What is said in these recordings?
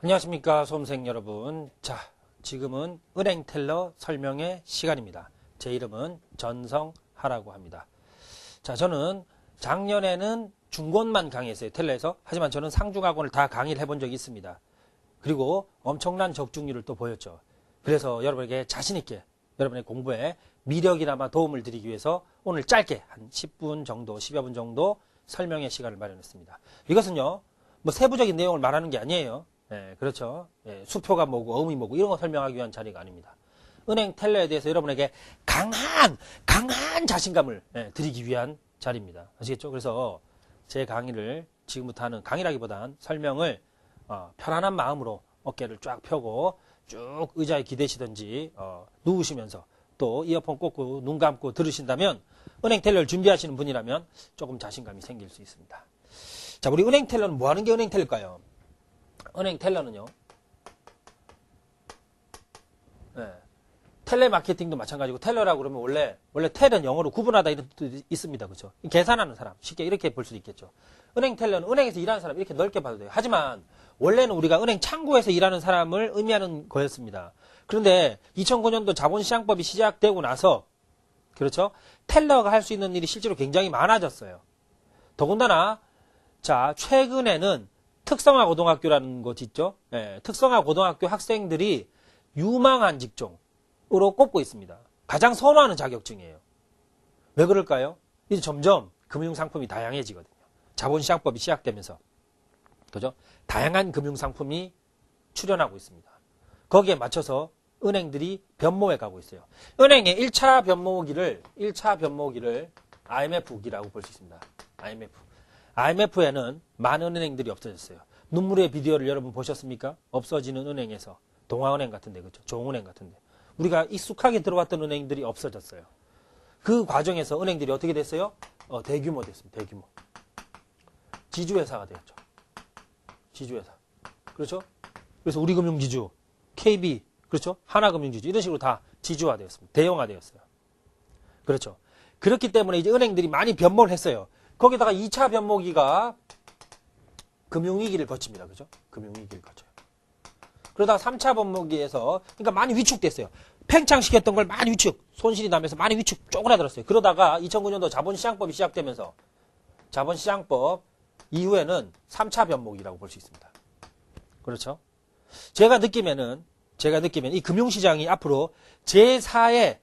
안녕하십니까 수험생 여러분. 자, 지금은 은행 텔러 설명의 시간입니다. 제 이름은 전성하라고 합니다. 자, 저는 작년에는 중권만 강의했어요, 텔러에서. 하지만 저는 상중하권을 다 강의를 해본 적이 있습니다. 그리고 엄청난 적중률을 또 보였죠. 그래서 여러분에게 자신있게 여러분의 공부에 미력이나마 도움을 드리기 위해서 오늘 짧게 한 10분 정도, 10여 분 정도 설명의 시간을 마련했습니다. 이것은요, 뭐 세부적인 내용을 말하는 게 아니에요. 예, 그렇죠. 예, 수표가 뭐고 어음이 뭐고 이런 거 설명하기 위한 자리가 아닙니다. 은행 텔러에 대해서 여러분에게 강한 자신감을 드리기 위한 자리입니다. 아시겠죠? 그래서 제 강의를 지금부터 하는 강의라기보단 설명을 편안한 마음으로 어깨를 쫙 펴고 쭉 의자에 기대시든지 누우시면서 또 이어폰 꽂고 눈 감고 들으신다면 은행 텔러를 준비하시는 분이라면 조금 자신감이 생길 수 있습니다. 자, 우리 은행 텔러는 뭐 하는 게 은행 텔러일까요? 은행 텔러는요, 텔레마케팅도 마찬가지고, 텔러라고 그러면 원래 텔은 영어로 구분하다 이런 뜻도 있습니다. 그렇죠? 계산하는 사람. 쉽게 이렇게 볼 수도 있겠죠. 은행 텔러는 은행에서 일하는 사람, 이렇게 넓게 봐도 돼요. 하지만, 원래는 우리가 은행 창구에서 일하는 사람을 의미하는 거였습니다. 그런데 2009년도 자본시장법이 시작되고 나서, 그렇죠? 텔러가 할 수 있는 일이 실제로 굉장히 많아졌어요. 더군다나, 자, 최근에는 특성화 고등학교라는 곳 있죠? 예, 특성화 고등학교 학생들이 유망한 직종으로 꼽고 있습니다. 가장 선호하는 자격증이에요. 왜 그럴까요? 이제 점점 금융상품이 다양해지거든요. 자본시장법이 시작되면서. 그죠? 다양한 금융상품이 출현하고 있습니다. 거기에 맞춰서 은행들이 변모해 가고 있어요. 은행의 1차 변모기를 IMF기라고 볼 수 있습니다. IMF에는 많은 은행들이 없어졌어요. 눈물의 비디오를 여러분 보셨습니까? 없어지는 은행에서. 동아은행 같은데, 그렇죠? 종은행 같은데. 우리가 익숙하게 들어왔던 은행들이 없어졌어요. 그 과정에서 은행들이 어떻게 됐어요? 대규모 됐습니다. 대규모. 지주회사가 되었죠. 지주회사. 그렇죠? 그래서 우리금융지주, KB, 그렇죠? 하나금융지주, 이런 식으로 다 지주화 되었습니다. 대형화 되었어요. 그렇죠? 그렇기 때문에 이제 은행들이 많이 변모를 했어요. 거기다가 2차 변모기가 금융위기를 거칩니다. 그죠? 금융위기를 거쳐요. 그러다가 3차 변모기에서, 그러니까 많이 위축됐어요. 팽창시켰던 걸 많이 손실이 나면서 많이 쪼그라들었어요. 그러다가 2009년도 자본시장법이 시작되면서 자본시장법 이후에는 3차 변모기라고 볼 수 있습니다. 그렇죠? 제가 느끼면 이 금융시장이 앞으로 제4의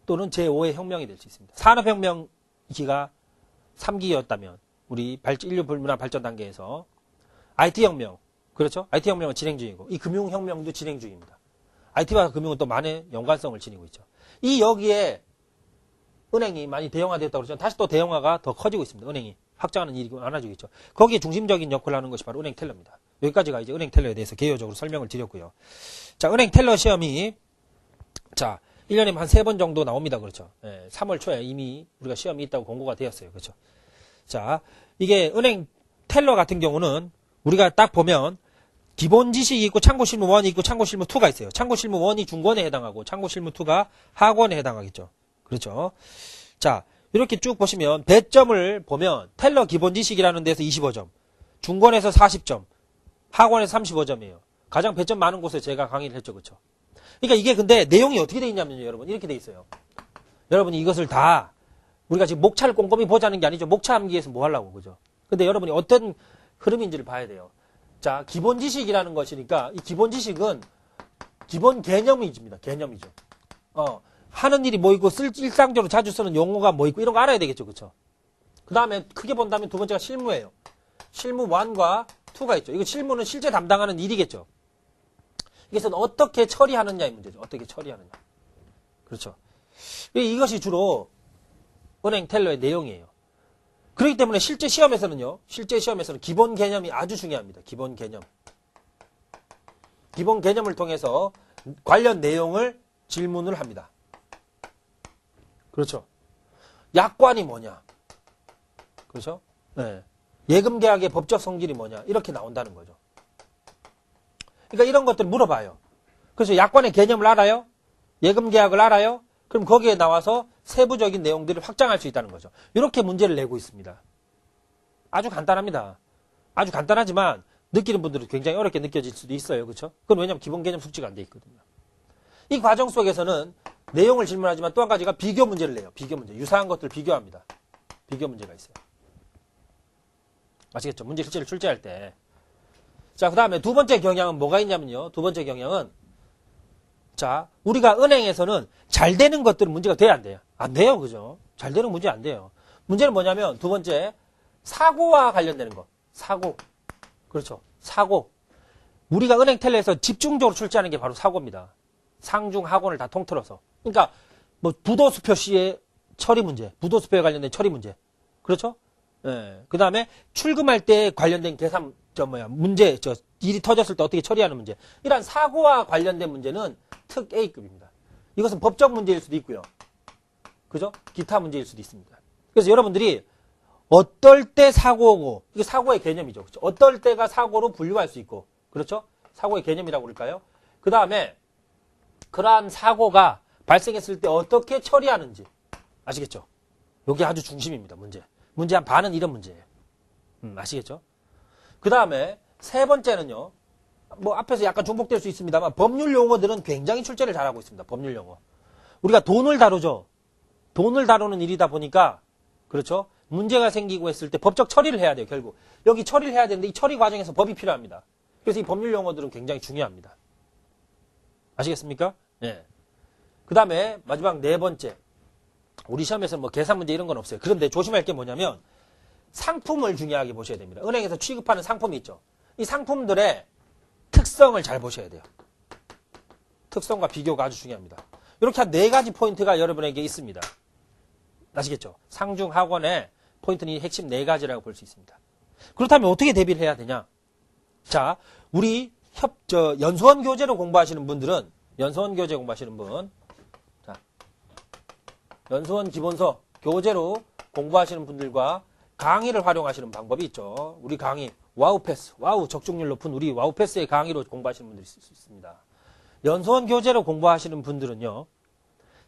또는 제5의 혁명이 될 수 있습니다. 산업혁명 기가 3기였다면 우리 인류 문화 발전 단계에서 IT혁명, 그렇죠? IT혁명은 진행 중이고 이 금융혁명도 진행 중입니다. IT와 금융은 또 많은 연관성을 지니고 있죠. 이 여기에 은행이 많이 대형화되었다고 그러죠. 다시 또 대형화가 더 커지고 있습니다. 은행이 확장하는 일이 많아지고 있죠. 거기에 중심적인 역할을 하는 것이 바로 은행 텔러입니다. 여기까지가 이제 은행 텔러에 대해서 개요적으로 설명을 드렸고요. 자, 은행 텔러 시험이 자 1년에 한 3번 정도 나옵니다. 그렇죠. 3월 초에 이미 우리가 시험이 있다고 공고가 되었어요. 그렇죠. 자, 이게 은행 텔러 같은 경우는 우리가 딱 보면 기본 지식이 있고 참고실무 1이 있고 참고실무 2가 있어요. 참고실무 1이 중권에 해당하고 참고실무 2가 하권에 해당하겠죠. 그렇죠. 자, 이렇게 쭉 보시면 배점을 보면 텔러 기본 지식이라는 데서 25점, 중권에서 40점, 하권에서 35점이에요. 가장 배점 많은 곳에 제가 강의를 했죠. 그렇죠. 그러니까 이게 근데 내용이 어떻게 돼 있냐면요, 여러분. 이렇게 돼 있어요. 여러분이 이것을 다 우리가 지금 목차를 꼼꼼히 보자는 게 아니죠. 목차 암기해서 뭐 하려고, 그죠? 근데 여러분이 어떤 흐름인지를 봐야 돼요. 자, 기본 지식이라는 것이니까 이 기본 지식은 기본 개념이집니다. 개념이죠. 하는 일이 뭐 있고 일상적으로 자주 쓰는 용어가 뭐 있고 이런 거 알아야 되겠죠. 그렇죠? 그다음에 크게 본다면 두 번째가 실무예요. 실무 1과 2가 있죠. 이거 실무는 실제 담당하는 일이겠죠. 이것은 어떻게 처리하느냐의 문제죠. 어떻게 처리하느냐. 그렇죠. 이것이 주로 은행 텔러의 내용이에요. 그렇기 때문에 실제 시험에서는 기본 개념이 아주 중요합니다. 기본 개념. 기본 개념을 통해서 관련 내용을 질문을 합니다. 그렇죠. 약관이 뭐냐. 그렇죠. 네. 예금계약의 법적 성질이 뭐냐. 이렇게 나온다는 거죠. 그러니까 이런 것들을 물어봐요. 그래서 약관의 개념을 알아요? 예금계약을 알아요? 그럼 거기에 나와서 세부적인 내용들을 확장할 수 있다는 거죠. 이렇게 문제를 내고 있습니다. 아주 간단합니다. 아주 간단하지만 느끼는 분들은 굉장히 어렵게 느껴질 수도 있어요. 그렇죠? 그건 왜냐하면 기본 개념 숙지가 안 돼 있거든요. 이 과정 속에서는 내용을 질문하지만 또 한 가지가 비교 문제를 내요. 비교 문제. 유사한 것들 비교합니다. 비교 문제가 있어요. 아시겠죠? 문제 실제로 출제할 때. 자, 그 다음에 두 번째 경향은 뭐가 있냐면요. 두 번째 경향은 자, 우리가 은행에서는 잘 되는 것들은 문제가 돼야 안 돼요. 안 돼요. 그죠? 잘 되는 문제 안 돼요. 문제는 뭐냐면 두 번째 사고와 관련되는 것. 사고. 그렇죠. 사고. 우리가 은행 텔레에서 집중적으로 출제하는 게 바로 사고입니다. 상중 하권을 다 통틀어서. 그러니까 뭐 부도수표 시의 처리 문제, 부도수표에 관련된 처리 문제. 그렇죠? 예. 그다음에 출금할 때 관련된 계산 문제, 일이 터졌을 때 어떻게 처리하는 문제. 이러한 사고와 관련된 문제는 특 A급입니다. 이것은 법적 문제일 수도 있고요. 그죠? 기타 문제일 수도 있습니다. 그래서 여러분들이 어떨 때 사고고, 이게 사고의 개념이죠. 그렇죠? 어떨 때가 사고로 분류할 수 있고, 그렇죠? 사고의 개념이라고 그럴까요? 그 다음에 그러한 사고가 발생했을 때 어떻게 처리하는지 아시겠죠? 이게 아주 중심입니다. 문제 한 반은 이런 문제예요. 아시겠죠? 그 다음에 세 번째는요. 뭐 앞에서 약간 중복될 수 있습니다만 법률 용어들은 굉장히 출제를 잘하고 있습니다. 법률 용어. 우리가 돈을 다루죠. 돈을 다루는 일이다 보니까 그렇죠? 문제가 생기고 했을 때 법적 처리를 해야 돼요. 결국. 여기 처리를 해야 되는데 이 처리 과정에서 법이 필요합니다. 그래서 이 법률 용어들은 굉장히 중요합니다. 아시겠습니까? 네. 그 다음에 마지막 네 번째. 우리 시험에서는 뭐 계산 문제 이런 건 없어요. 그런데 조심할 게 뭐냐면 상품을 중요하게 보셔야 됩니다. 은행에서 취급하는 상품이 있죠. 이 상품들의 특성을 잘 보셔야 돼요. 특성과 비교가 아주 중요합니다. 이렇게 한 네 가지 포인트가 여러분에게 있습니다. 아시겠죠? 상중 하권의 포인트는 이 핵심 네 가지라고 볼 수 있습니다. 그렇다면 어떻게 대비를 해야 되냐? 자, 우리 연수원 교재로 공부하시는 분들은 연수원 교재 공부하시는 분, 자, 연수원 기본서 교재로 공부하시는 분들과 강의를 활용하시는 방법이 있죠. 우리 강의 와우 패스, 와우 적중률 높은 우리 와우 패스의 강의로 공부하시는 분들이 있을 수 있습니다. 연수원 교재로 공부하시는 분들은요,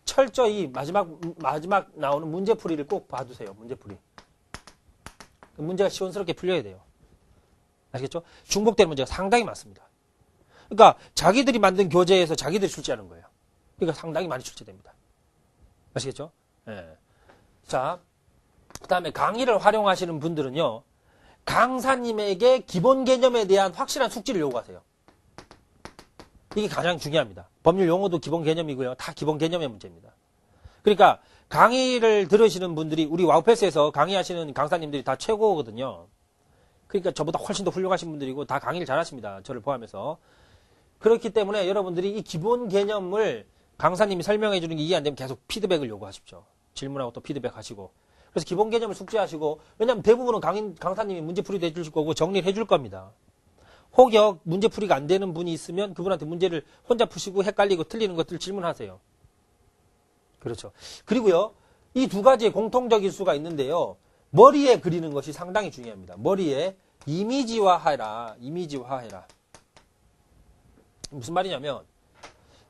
철저히 마지막 나오는 문제풀이를 꼭 봐두세요. 문제풀이. 문제가 시원스럽게 풀려야 돼요. 아시겠죠? 중복되는 문제가 상당히 많습니다. 그러니까 자기들이 만든 교재에서 자기들이 출제하는 거예요. 그러니까 상당히 많이 출제됩니다. 아시겠죠? 예. 자, 그 다음에 강의를 활용하시는 분들은요, 강사님에게 기본 개념에 대한 확실한 숙지를 요구하세요. 이게 가장 중요합니다. 법률 용어도 기본 개념이고요. 다 기본 개념의 문제입니다. 그러니까 강의를 들으시는 분들이 우리 와우패스에서 강의하시는 강사님들이 다 최고거든요. 그러니까 저보다 훨씬 더 훌륭하신 분들이고 다 강의를 잘하십니다. 저를 포함해서. 그렇기 때문에 여러분들이 이 기본 개념을 강사님이 설명해 주는 게 이해 안 되면 계속 피드백을 요구하십시오. 질문하고 또 피드백 하시고. 그래서 기본 개념을 숙지하시고, 왜냐하면 대부분은 강사님이 문제풀이도 해주실 거고 정리를 해줄 겁니다. 혹여 문제풀이가 안 되는 분이 있으면 그분한테 문제를 혼자 푸시고 헷갈리고 틀리는 것들 질문하세요. 그렇죠. 그리고요, 이 두 가지의 공통적일 수가 있는데요. 머리에 그리는 것이 상당히 중요합니다. 머리에 이미지화해라. 이미지화해라. 무슨 말이냐면,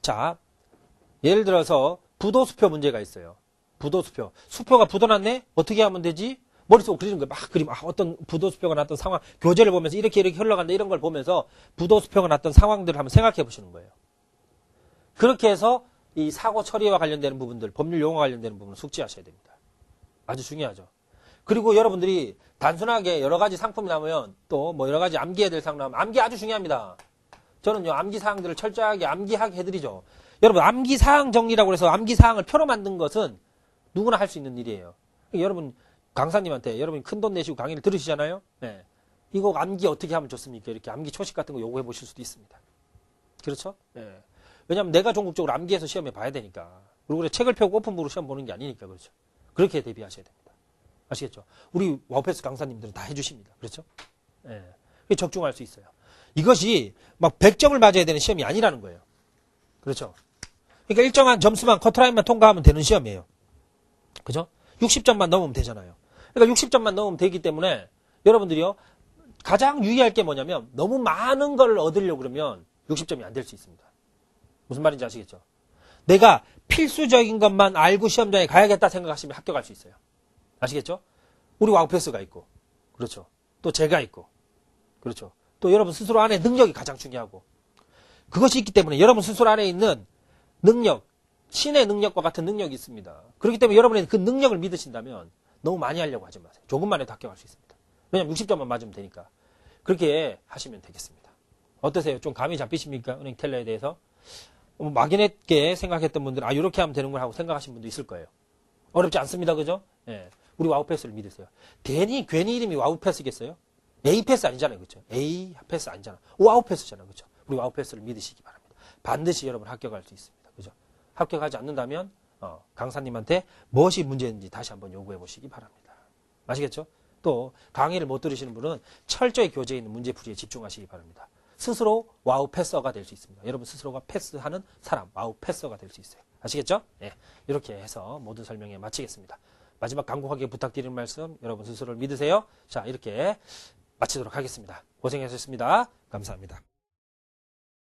자, 예를 들어서 부도수표 문제가 있어요. 부도수표. 수표가 부도났네? 어떻게 하면 되지? 머릿속으로 그리는 거예요. 막 그리면 어떤 부도수표가 났던 상황, 교재를 보면서 이렇게 흘러간다 이런 걸 보면서 부도수표가 났던 상황들을 한번 생각해 보시는 거예요. 그렇게 해서 이 사고 처리와 관련되는 부분들, 법률 용어와 관련되는 부분을 숙지하셔야 됩니다. 아주 중요하죠. 그리고 여러분들이 단순하게 여러 가지 상품이 나오면 또 뭐 여러 가지 암기해야 될 상품 나오면 암기 아주 중요합니다. 저는요, 암기 사항들을 철저하게 암기하게 해드리죠. 여러분, 암기 사항 정리라고 해서 암기 사항을 표로 만든 것은 누구나 할 수 있는 일이에요. 여러분, 강사님한테 여러분이 큰돈 내시고 강의를 들으시잖아요. 네. 이거 암기 어떻게 하면 좋습니까? 이렇게 암기 초식 같은 거 요구해 보실 수도 있습니다. 그렇죠? 네. 왜냐하면 내가 전국적으로 암기해서 시험에 봐야 되니까. 그리고 그래 책을 펴고 오픈북으로 시험 보는 게 아니니까. 그렇죠? 그렇게 대비하셔야 됩니다. 아시겠죠? 우리 와우패스 강사님들은 다 해주십니다. 그렇죠? 네. 그게 적중할 수 있어요. 이것이 막 100점을 맞아야 되는 시험이 아니라는 거예요. 그렇죠? 그러니까 일정한 점수만 커트라인만 통과하면 되는 시험이에요. 그죠? 60점만 넘으면 되잖아요. 그러니까 60점만 넘으면 되기 때문에 여러분들이요, 가장 유의할 게 뭐냐면 너무 많은 걸 얻으려고 그러면 60점이 안 될 수 있습니다. 무슨 말인지 아시겠죠? 내가 필수적인 것만 알고 시험장에 가야겠다 생각하시면 합격할 수 있어요. 아시겠죠? 우리 와우패스가 있고, 그렇죠? 또 제가 있고, 그렇죠? 또 여러분 스스로 안에 능력이 가장 중요하고 그것이 있기 때문에 여러분 스스로 안에 있는 능력, 신의 능력과 같은 능력이 있습니다. 그렇기 때문에 여러분이 그 능력을 믿으신다면 너무 많이 하려고 하지 마세요. 조금만 해도 합격할 수 있습니다. 왜냐하면 60점만 맞으면 되니까. 그렇게 하시면 되겠습니다. 어떠세요? 좀 감이 잡히십니까? 은행 텔러에 대해서? 막연하게 생각했던 분들은 이렇게 하면 되는 걸 하고 생각하신 분도 있을 거예요. 어렵지 않습니다. 그죠? 예. 우리 와우패스를 믿으세요. 괜히 이름이 와우패스겠어요? A패스 아니잖아요. 그죠? A패스 아니잖아. 와우패스잖아. 그죠? 우리 와우패스를 믿으시기 바랍니다. 반드시 여러분 합격할 수 있습니다. 그죠? 합격하지 않는다면 강사님한테 무엇이 문제인지 다시 한번 요구해 보시기 바랍니다. 아시겠죠? 또 강의를 못 들으시는 분은 철저히 교재에 있는 문제풀이에 집중하시기 바랍니다. 스스로 와우 패서가 될 수 있습니다. 여러분 스스로가 패스하는 사람, 와우 패서가 될 수 있어요. 아시겠죠? 네, 이렇게 해서 모든 설명에 마치겠습니다. 마지막 간곡하게 부탁드리는 말씀, 여러분 스스로를 믿으세요. 자, 이렇게 마치도록 하겠습니다. 고생하셨습니다. 감사합니다.